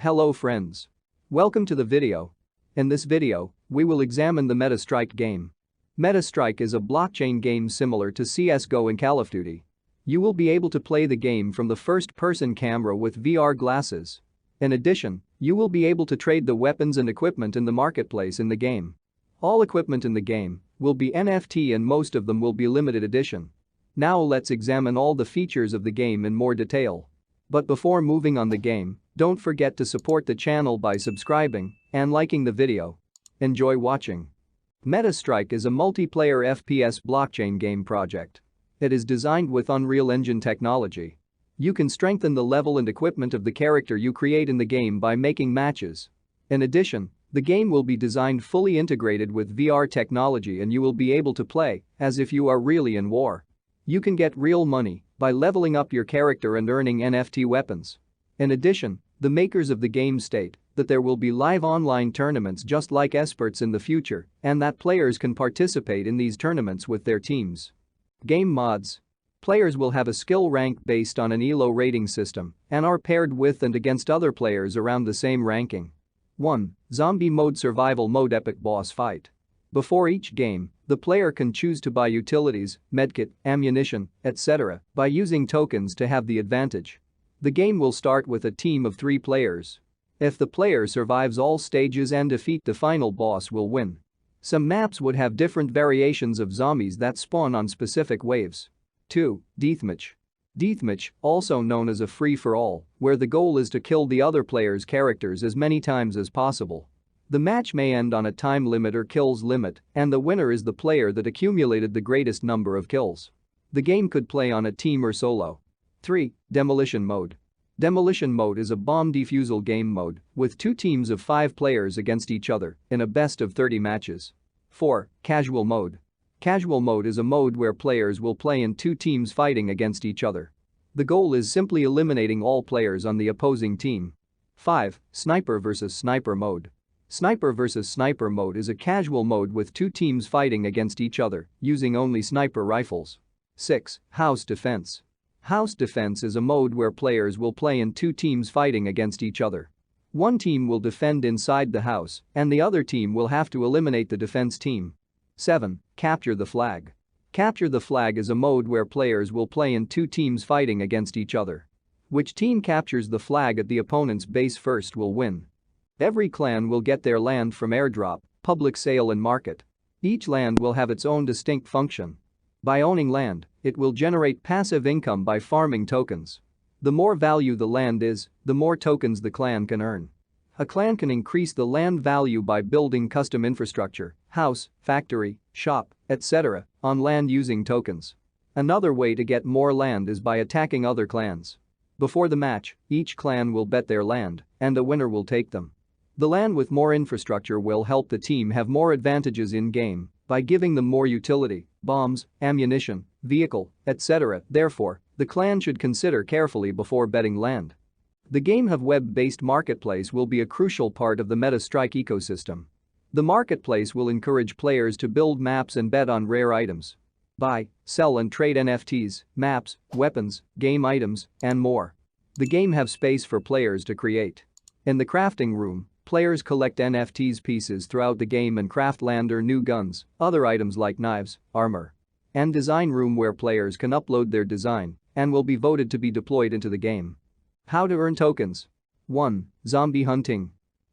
Hello friends. Welcome to the video. In this video, we will examine the MetaStrike game. MetaStrike is a blockchain game similar to CS:GO and Call of Duty. You will be able to play the game from the first-person camera with VR glasses. In addition, you will be able to trade the weapons and equipment in the marketplace in the game. All equipment in the game will be NFT and most of them will be limited edition. Now let's examine all the features of the game in more detail. But before moving on the game, don't forget to support the channel by subscribing and liking the video. Enjoy watching. MetaStrike is a multiplayer FPS blockchain game project. It is designed with Unreal Engine technology. You can strengthen the level and equipment of the character you create in the game by making matches. In addition, the game will be designed fully integrated with VR technology and you will be able to play as if you are really in war. You can get real money by leveling up your character and earning NFT weapons. In addition, the makers of the game state that there will be live online tournaments just like esports in the future and that players can participate in these tournaments with their teams. Game mods. Players will have a skill rank based on an ELO rating system and are paired with and against other players around the same ranking. 1. Zombie Mode Survival Mode Epic Boss Fight. Before each game, the player can choose to buy utilities, medkit, ammunition, etc. by using tokens to have the advantage. The game will start with a team of 3 players. If the player survives all stages and defeat the final boss will win. Some maps would have different variations of zombies that spawn on specific waves. 2. Deathmatch. Deathmatch, also known as a free-for-all, where the goal is to kill the other player's characters as many times as possible. The match may end on a time limit or kills limit, and the winner is the player that accumulated the greatest number of kills. The game could play on a team or solo. 3. Demolition Mode. Demolition Mode is a bomb defusal game mode with 2 teams of 5 players against each other in a best of 30 matches. 4. Casual Mode. Casual Mode is a mode where players will play in 2 teams fighting against each other. The goal is simply eliminating all players on the opposing team. 5. Sniper vs Sniper Mode. Sniper vs Sniper mode is a casual mode with 2 teams fighting against each other using only sniper rifles. 6. House Defense. House Defense is a mode where players will play in 2 teams fighting against each other. One team will defend inside the house and the other team will have to eliminate the defense team. 7. Capture the Flag. Capture the Flag is a mode where players will play in 2 teams fighting against each other. Which team captures the flag at the opponent's base first will win. Every clan will get their land from airdrop, public sale and market. Each land will have its own distinct function. By owning land, it will generate passive income by farming tokens. The more value the land is, the more tokens the clan can earn. A clan can increase the land value by building custom infrastructure, house, factory, shop, etc. on land using tokens. Another way to get more land is by attacking other clans. Before the match, each clan will bet their land, and the winner will take them. The land with more infrastructure will help the team have more advantages in-game by giving them more utility, bombs, ammunition, vehicle, etc. Therefore, the clan should consider carefully before betting land. The game have web-based marketplace will be a crucial part of the MetaStrike ecosystem. The marketplace will encourage players to build maps and bet on rare items. Buy, sell and trade NFTs, maps, weapons, game items, and more. The game have space for players to create. In the crafting room, players collect NFTs pieces throughout the game and craft land or new guns, other items like knives, armor. And design room where players can upload their design and will be voted to be deployed into the game. How to earn tokens. 1. Zombie hunting.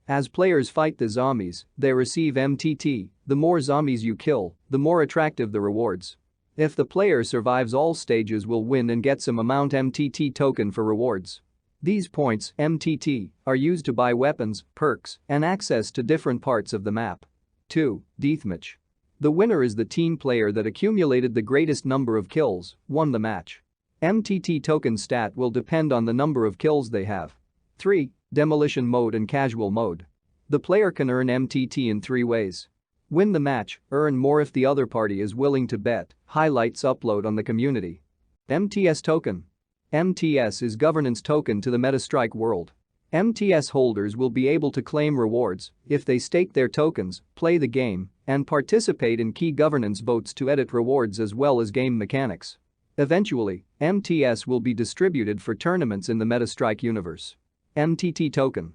As players fight the zombies, they receive MTT. The more zombies you kill, the more attractive the rewards. If the player survives all stages will win and get some amount MTT token for rewards. These points, MTT, are used to buy weapons, perks, and access to different parts of the map. 2. Deathmatch. The winner is the team player that accumulated the greatest number of kills, won the match. MTT token stat will depend on the number of kills they have. 3. Demolition Mode and Casual Mode. The player can earn MTT in 3 ways. Win the match, earn more if the other party is willing to bet, highlights upload on the community. MTS token. MTS is governance token to the MetaStrike world. MTS holders will be able to claim rewards if they stake their tokens, play the game, and participate in key governance votes to edit rewards as well as game mechanics. Eventually, MTS will be distributed for tournaments in the MetaStrike universe. MTT Token.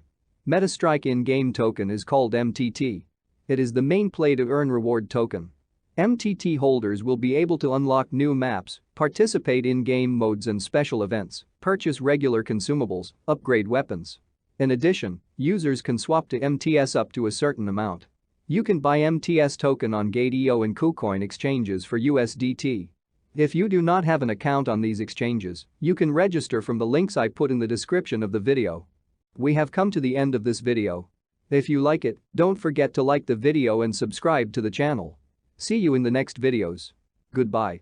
MetaStrike in-game token is called MTT. It is the main play-to-earn reward token. MTT holders will be able to unlock new maps, participate in game modes and special events, purchase regular consumables, upgrade weapons. In addition, users can swap to MTS up to a certain amount. You can buy MTS token on Gate.io and KuCoin exchanges for USDT. If you do not have an account on these exchanges, you can register from the links I put in the description of the video. We have come to the end of this video. If you like it, don't forget to like the video and subscribe to the channel. See you in the next videos. Goodbye.